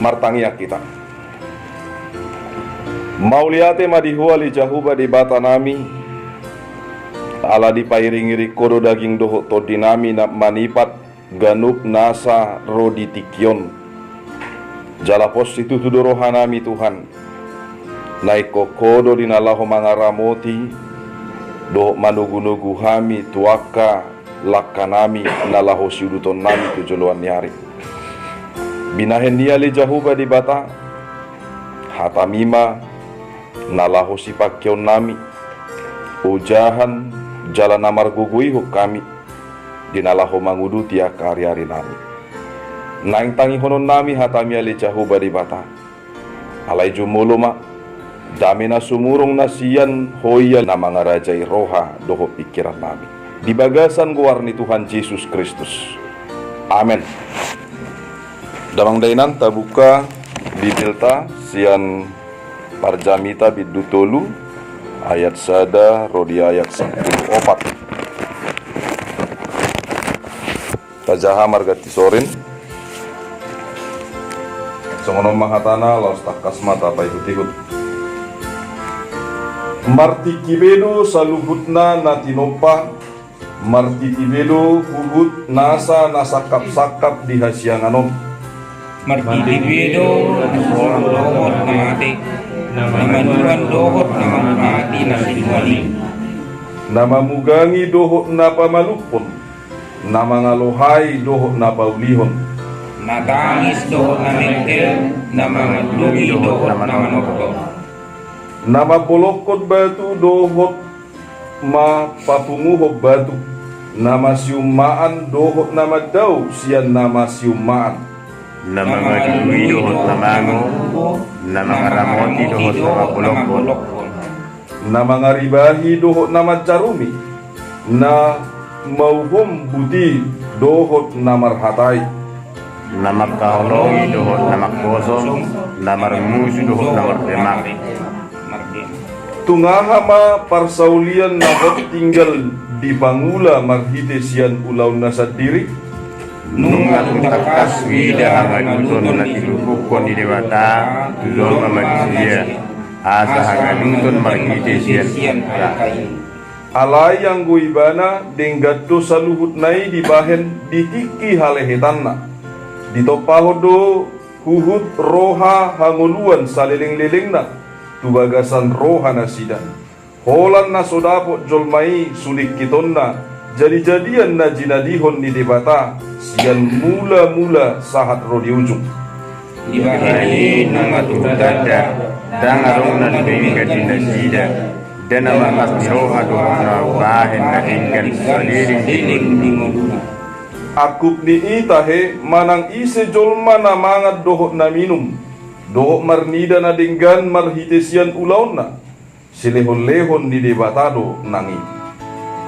martangia kita. Mauliate madihua li jahuba di bata nami, ala dipairingiri kodo daging doho to dinami na manipat ganup nasa rodi tikyon. Jala postitu tudorohanami Tuhan. Naiko kodo dinalaho mangaramoti, doho manugu-nugu hami tuaka lakanami nalaho siuduton nami tujuluan nyari. Binahen dia li jahuba di bata, hatamima nalaho sipakyon nami, ujahan jalan namar gugui kami, dinalaho manguduti akari-ari nami. Naing tangi honon nami hatamia li jahuba di bata, alai jumuluma, dami na sumurong nasiyan hoya na mga rajay roha doho pikiran nami. Di bagasan guarni Tuhan Yesus Kristus. Amen. Damang dainan tabuka Bibilta sian Parjamita bidutolu ayat sada rodi ayat 14. Tajaha margati sorin songono mahatana laos takas mata pa ikut-ikut. Marti kibedo saluhutna natinopa, marti kibedo huhut nasa nasakap-sakap di hasianganom. Marti kibedo nasorang dohot namati, namanuan dohot namati nasimali. Nama mugangi dohot na pamalupon, nama ngalohai dohot na paulihon. Natangis dohot na mengkel, nama ngadlugi dohot na manokto. Nama bolokot batu dohot ma papunguhok batu. Nama siumaan dohot nama dau sian nama siumaan. Nama ngadlugi dohot namango, nama ngaramoti dohot nama bolokot. Nama ngaribahi dohot nama carumi, na mauhum buti dohot nama hatai. Nama kaholongi dohot nama kosong, nama remusu dohot nama demak. Tungahama parsaulian nahot tinggal di pangula marhite sian ulau nasad diri. Nunga tutakas wida hangaduton na tilupukon di dewata, tulong mamadisiya, asa hangaduton marhite sian kakai. Alai yang guibana denggato saluhut nai dibahen ditiki halehetanna. Ditopahodo huhut roha hanguluan saliling-lilingna. Tubagasan roha nasidan holan na sodapot jolmai sulik kitonna jadi-jadian na jinadihon ni debata sian mula-mula sahat rodi ujung Ibahi nama tudada dan arong na dibingka dinasida dan nama roha dohot na bahen na hinggan saliring dinguduna. akup ni itahe manang ise jolma na mangat dohot na minum dohok marnida na dinggan marhitesian ulaon na silehon-lehon di debatado nangi.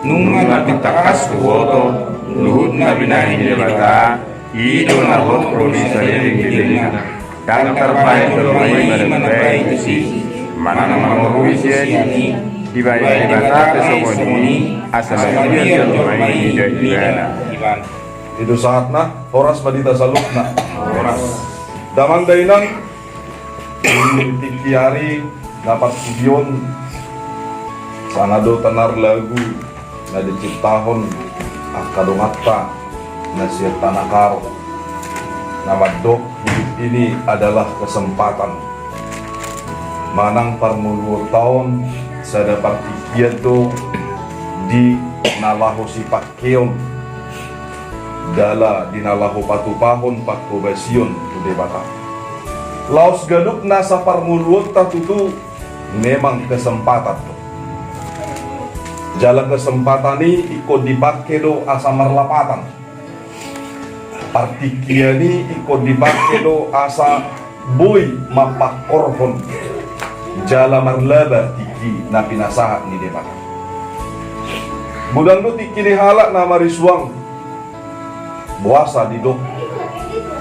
Nunga titakas tuwoto, luhut na binahin di debata, ido na hot prodi saliring-liling na. Kang terbaik bermain merentai isi, mana mengurui siani, dibayar debata kesomoni, asal dia bermain di debata. Itu saatna horas badita salukna horas damang dainang tikiari dapat video sanado tenar lagu na diciptahon akadongata na siya tanakaro nama dok hidup ini adalah kesempatan manang parmuluo tahun saya dapat tikiado di nalaho si pakkeon dala di nalaho patupahon pakkobasion tu debata laos gadup nasa parmuluot tatutu memang kesempatan tuh. Jalan kesempatan ini ikut dipakai do asa marlapatan. Partikia ini ikut dipakai do asa boy mapak korhon. Jala marlaba tiki na pinasahat ni debata. Budang do tiki ni halak na mariswang. Buasa di dok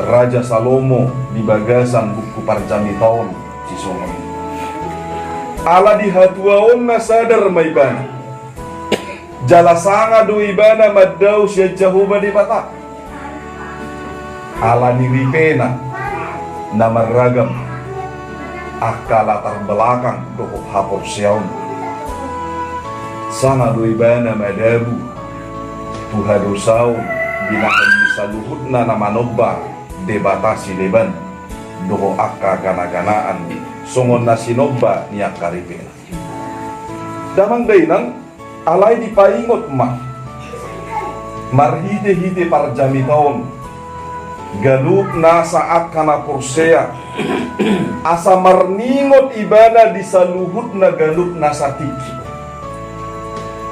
Raja Salomo di bagasan buku Parjami tahun si Somo ini. Ala di hatuaon na sadar maibana. Jala sanga do ibana madau siya jahuba di bata. Ala ni ripena nama ragam akka latar belakang doho hapor siaun sama doibana madabu tuhado saun binakan bisa luhutna nama nobba debatasi deban doho akka gana-ganaan songon nasi nobba niak karipena damang dainang alay di paingot mah marhide-hide parjami taon galup na saat kana porsea asa marningot ibana di saluhut na galup na sa tiki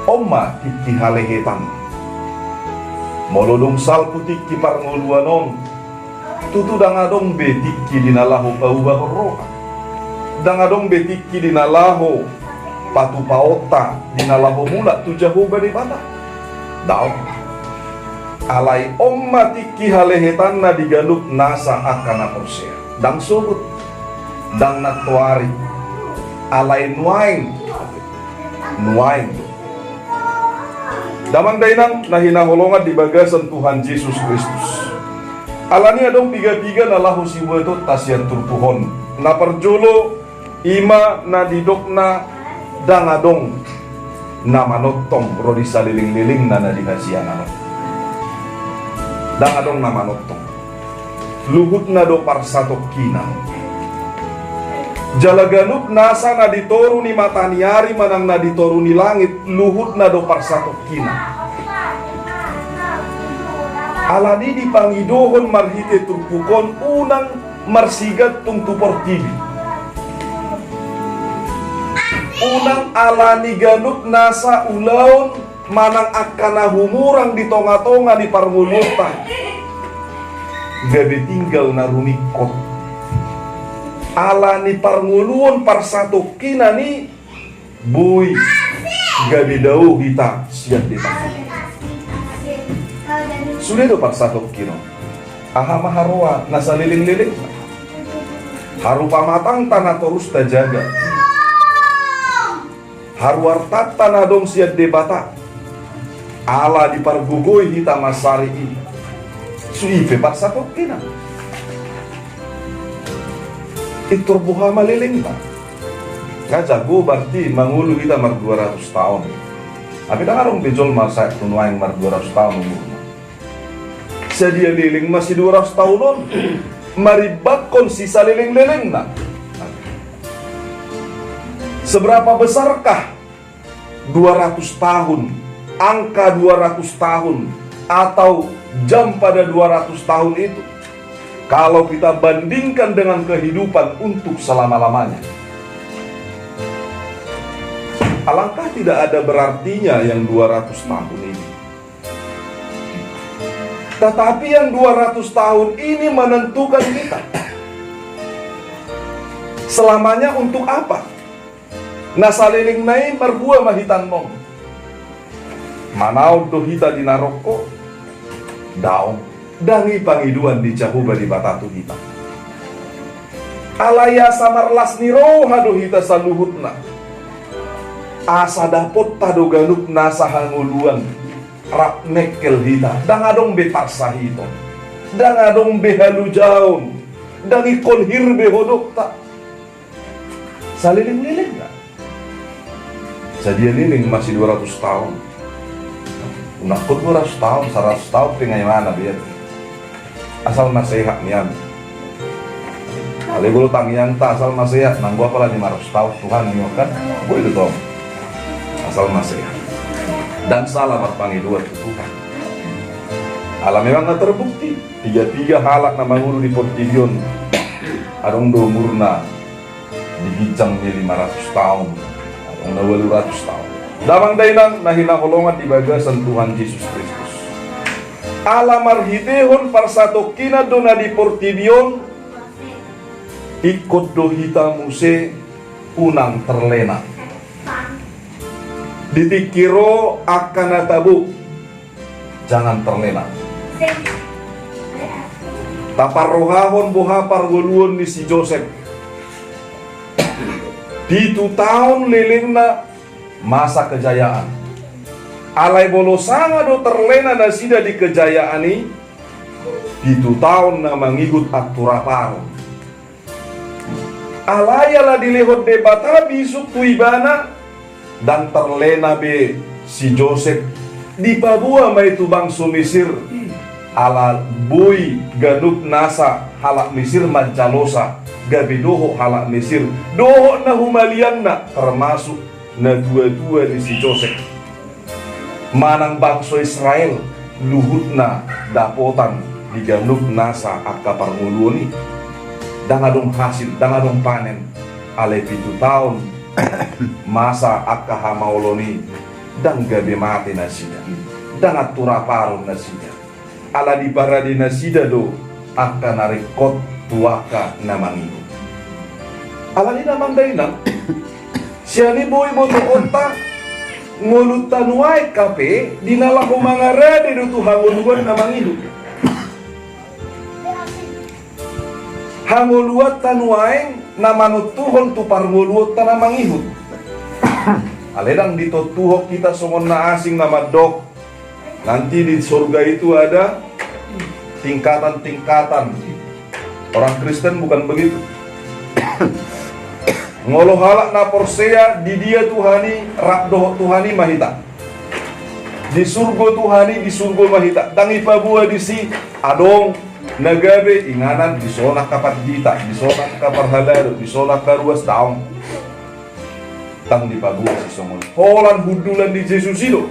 omma tiki halehetan molodong salpu tiki parngoluanon tutu dangadong be tiki dinalaho pauba roha dangadong be tiki dinalaho patu paota dinalaho mula tujahu bani bata daon alai omma tiki halehetan na digalup nasa akana porsea dang subut dang natuari alai nuain damang dainang nahinaholongan di bagasan Tuhan Yesus Kristus alani adong piga-piga na lahu si weto tasyan turpuhon na perjolo ima na didokna dangadong na manotong rodi saliling-liling na nadihasian anot dangadong na manotong luhut na do parsatok kinang jalaganup nasa na ditoru ni mataniari manang na ditoru ni langit luhut na do parsatok kinang alani di pangidohon marhite turpukon unang marsigat tung tupor tibi unang alani ganup nasa ulaon manang akana humurang di tonga-tonga di parngulutan gabi tinggal na rumikot alani parnguluon parsatok kinani boy gabi daw hita siat di sudah do parsatok kino aha maharwa nasa liling-liling harupa matang tanah terus tajaga harwartat tanah dong siat debata ala di pargugoy hita masari ini suipe parsatok kina itur buha maliling ta ngajago berarti mangulu kita mar 200 tahun tapi tak arong bejol masa tunuaing mar 200 tahun umur sedia liling masih 200 tahunon maribakon sisa liling-liling na seberapa besarkah 200 tahun angka 200 tahun atau jam pada 200 tahun itu kalau kita bandingkan dengan kehidupan untuk selama-lamanya alangkah tidak ada berartinya yang 200 tahun ini tetapi yang 200 tahun ini menentukan kita selamanya untuk apa nasaliling nai marhua mahitan mong manau do hita dinaroko daong dangi pangiduan di cahuba di batatu hita alaya samarlas niroha do hita saluhutna asa dapot tado ganup nasa hanguluan rap nekel hita dangadong betarsa hito dangadong behalu jaun dangi konhir behodok tak saliling-liling gak sadia liling masih 200 tahun unakut 200 tahun 100 tahun tinggal mana biar asal nasihat nian alibulu tangyang ta asal nasihat nang gua pala 500 tahun Tuhan nyokan gua itu dong asal nasihat dan salah berpanggil dua Tuhan alam memang gak terbukti tiga halak na mangulu di Portidion adong do murna digicangnya 500 tahun adong na 200 tahun damang dainang nahinaholongan di bagasan Tuhan Yesus Kristus alamar hitehon parsatokina do na di Portidion ikut do hita muse unang terlena ditikiro akan natabu jangan terlena taparrohahon buha pargoluon ni si Joseph di 2 tahun lilingna masa kejayaan alai bolo sanga do terlena na sida di kejayaan ini di 2 tahun na mangigut aturaparo Alayala dilihot de bata bisuk tuibana dan terlena be si Joseph di Papua may tubang sumisir ala boy ganuk nasa halak Mesir mancalosa gabi doho halak Mesir doho na humalian na termasuk na dua-dua di si Joseph manang bangsa Israel luhut na dapotan di ganuk nasa akka parmuluoni dangadong hasil dangadong panen ale 7 tahun masa akka hamaoloni dan gabi mati nasida dan atura paron nasida ala di paradi nasida do akka narikot tuaka namangi ala ni namang dainang siani boy boto onta ngolutan wae kape dinala ko mangarade do tuhanguluan namangi hanguluat tanuaeng namanutuhon tu parnguluat tanamangihut aledang ditotuhok kita songon na asing nama dok nanti di surga itu ada tingkatan-tingkatan orang Kristen bukan begitu ngolo halak na porsea di dia Tuhani rakdoh Tuhani mahita di surga Tuhani di surga mahita tangi pabua di si adong nagabe inganan di sonak kapat dita di sonak kapar halado di sonak karuas daong tang di pabua si somon holan hudulan di Yesus itu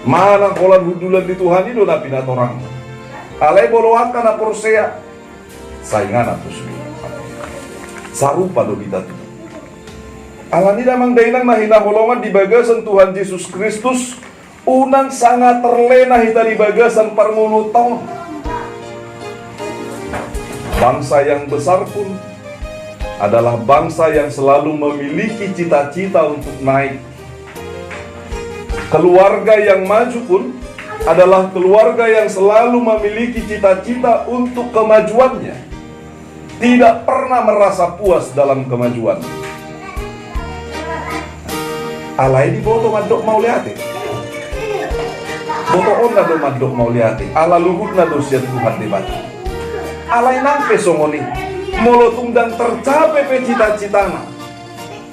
mana holan hudulan di Tuhan itu na pinatorang alay boloakan na porsea saingan atus sarupa do kita tu alani namang dainang mahina holongan di bagasan Tuhan Yesus Kristus unang sangat terlena hita di bagasan parmulu tahun bangsa yang besar pun adalah bangsa yang selalu memiliki cita-cita untuk naik. Keluarga yang maju pun adalah keluarga yang selalu memiliki cita-cita untuk kemajuannya. Tidak pernah merasa puas dalam kemajuan. Alai di boto madok mau lihat. Boto onna do madok mau lihat. Ala luhut na do siat Tuhan debat. Alai nampe songoni molo tungdang tercapai pe cita-citana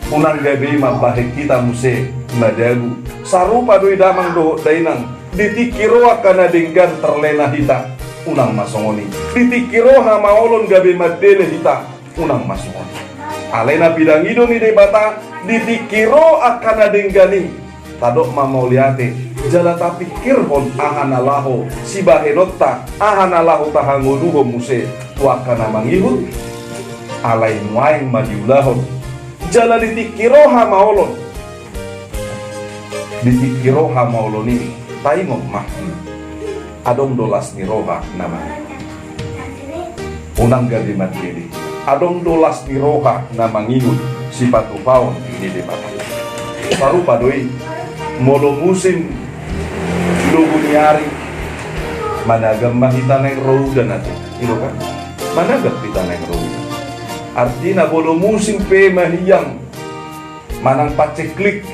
unang gabe mabahek kita muse madagu sarupa doi damang do dainang ditikiro akana denggan terlena hita unang masongoni ditikiro hamaolon gabe madele hita unang masongoni alena bidang ido ni debata ditikiro akana denggani tadok mamauliate jala tapikir hon ahanalaho si bahenotta ahanalaho tahangonuho muse tuakana mangihut alai muaing madiulahon jala ditikiro hamaolon ini taimok mah adong dolas niroha namanya unang gadi madiri adong dolas niroha namangihut si patu paon ini debat sarupa doi molo musim lugu nyari managam mahita neng rouda nanti itu kan managam kita neng rouda artinya bolo musim pe mahiyang manang paceklik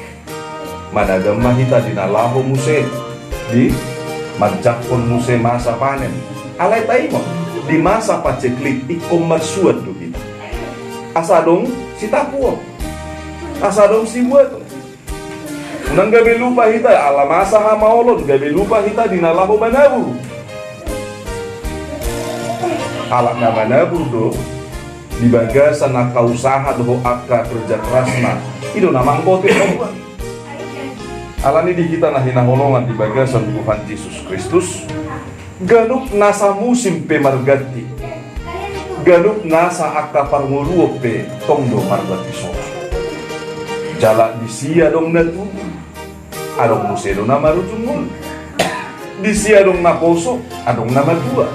managam mahita dinalaho muse di manjakon muse masa panen alay taimo di masa paceklik ikom marsuat do kita asadong si tapuo asadong si buato nang gabi lupa hita ala masa hamaolon gabi lupa hita dinalaho manabu ala na manabu do di bagasan nakausaha do akka kerja kerasna itu namang bote kawan ala ni di kita na hinaholongan di bagasan Tuhan Yesus Kristus ganuk nasa musim pe margati ganuk nasa akka parnguluo pe tongdo margati soa jala di sia dong natu adong musedo na marutungul di sia dong naposo adong nama dua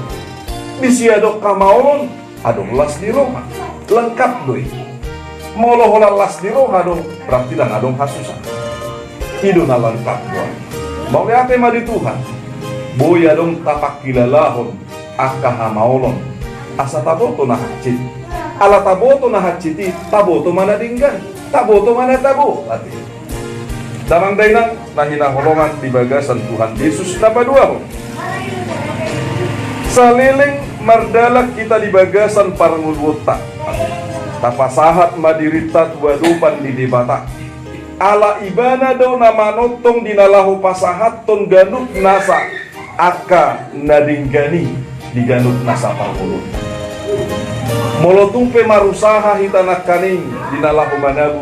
di sia dong kamaolon adong las di roha lengkap doi molo hola las di roha dong berarti lang adong hasusan hidup na lengkap doi mau lihat tema di Tuhan boya dong tapak kilalahon akka hamaolon asa taboto na hacit ala taboto na haciti taboto mana dinggan taboto mana tabo lati damang dainang nahinahulungan di bagasan Tuhan Yesus na padua ho saliling mardalak kita di bagasan parangulwota tapasahat madirita tuadupan di debata ala ibana daw na manotong dinalahu pasahat ton ganut nasa aka nadinggani di ganut nasa parulun molotung pe marusaha hitanak kaning dinalahu manabu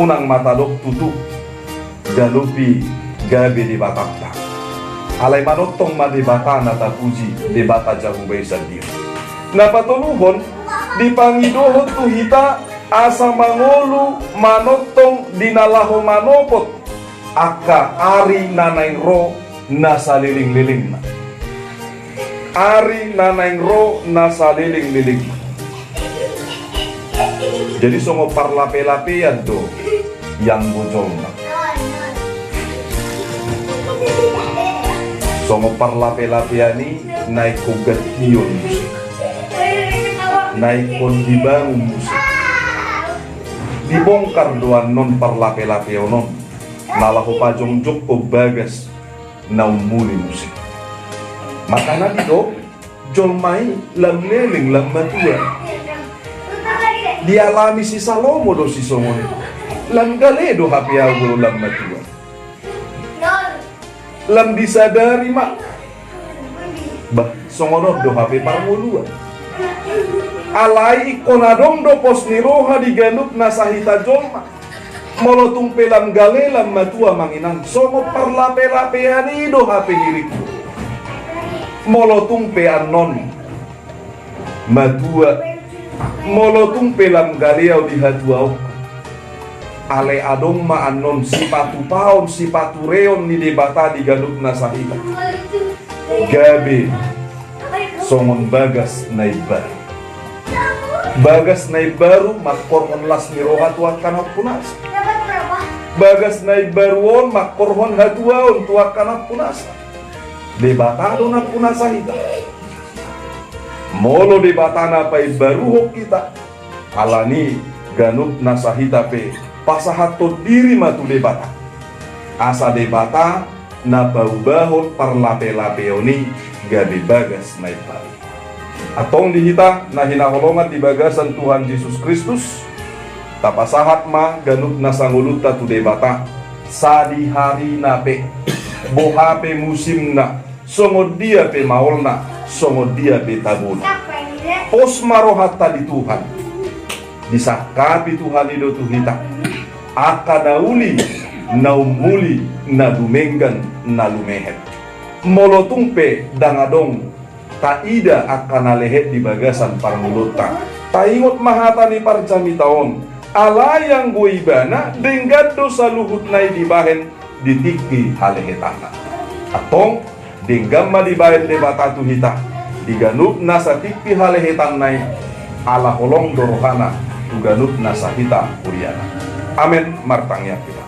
unang matadok tutup galupi gabi di batakta alay manotong madebata na tapuji debata jahu baisan diri napatuluhon di pangidohon tu hita asa mangolu manotong dinalahu manopot aka ari nanaing ro nasa liling-liling na ari nanaing ro nasa liling-liling. Jadi songo parlape-lapean tuh yang bujol na songo parlape-lapean ni naik kugatiyon musik naik kon dibangun musik dibongkar doan non parlape-lapeo non nalahu pajong joko bagas naum muli musik makana dito jolmai lam leling lam matua dialami si Salomo do si Songo lam galedo hapi aguro lam matua lam disadari mak bah Songo do hapi parmulua alai ikonadong do pos niroha di ganut nasahita jolma molotung pelam galelam matua manginang songo parlape-lapeani do hape diriku molotung pe anon matua molotung pelam galeau di hatuau ale adong ma anon sipatu paon sipatu reon ni debata di ganut nasahita gabe songon bagas naibar bagas naik baru makkorhon las niroha tuakan punas bagas naik baruon makkorhon hatuaon tuakan punas debata dona punasa hita molo debata na pai baruhok kita alani ganut nasahita pe pasahato diri matu debata asa debata na bau-bahon parlape-lapeoni gabe bagas naik baru atong dihita na hinaholongan di bagasan Tuhan Yesus Kristus tapasahat ma ganut na sanguluta tu debata sadi hari nape bohape musim na songod dia pe maolna songod dia pe tabuna pos marohata di Tuhan disakapi Tuhan ido tu hita akadauli naumuli na dumenggan na lumehet molotung pe dangadong taida akan alehet di bagasan parmuluta taingot mahata ni parjami taon alayang guibana denggad dosa luhut nai dibahen ditikti halehetana atong denggama dibahen debata tu hita diganup nasa tikti halehetan nai ala holong dorohana tuganup nasa hita kuriana amen martangya kita